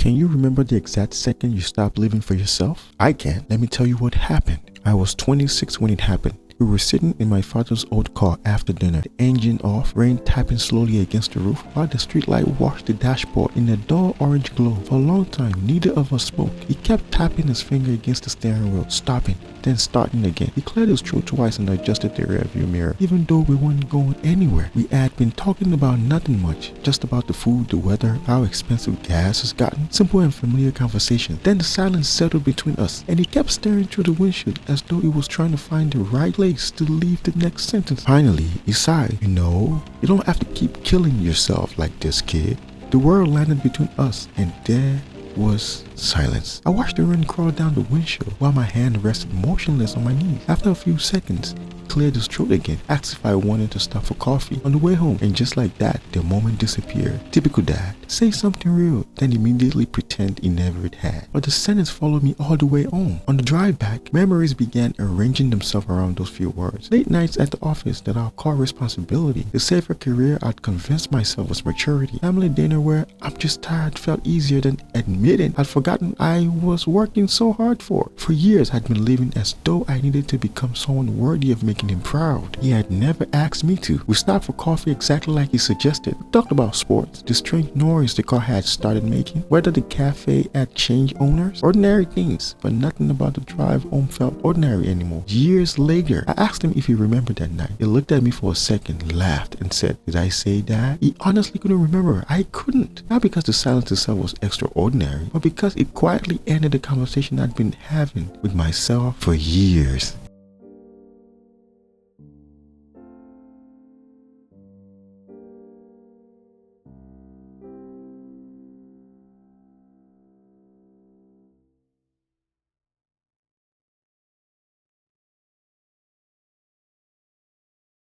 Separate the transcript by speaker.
Speaker 1: Can you remember the exact second you stopped living for yourself? I can. Let me tell you what happened. I was 26 when it happened. We were sitting in my father's old car after dinner, the engine off, rain tapping slowly against the roof, while the streetlight washed the dashboard in a dull orange glow. For a long time, neither of us spoke. He kept tapping his finger against the steering wheel, stopping, then starting again. He cleared his throat twice and adjusted the rearview mirror. Even though we weren't going anywhere, we had been talking about nothing much, just about the food, the weather, how expensive gas has gotten. Simple and familiar conversation. Then the silence settled between us, and he kept staring through the windshield as though he was trying to find the right place to leave the next sentence. Finally, he sighed. You know, you don't have to keep killing yourself like this, kid. The word landed between us, and there was silence. I watched the rain crawl down the windshield while my hand rested motionless on my knees. After a few seconds, he cleared his throat again, asked if I wanted to stop for coffee on the way home, and just like that, the moment disappeared. Typical dad. Say something real, then immediately pretend he never had. But the sentence followed me all the way home. On the drive back, memories began arranging themselves around those few words. Late nights at the office that I'll call responsibility. The safer career I'd convinced myself was maturity. Family dinner where I'm just tired felt easier than admitting I'd forgotten I was working so hard for. For years, I'd been living as though I needed to become someone worthy of making him proud. He had never asked me to. We stopped for coffee exactly like he suggested. We talked about sports, the strange noise the car had started making, whether the cafe had changed owners, ordinary things, but nothing about the drive home felt ordinary anymore. Years later, I asked him if he remembered that night. He looked at me for a second, laughed, and said, "Did I say that?" He honestly couldn't remember. I couldn't. Not because the silence itself was extraordinary, but because it quietly ended the conversation I'd been having with myself for years.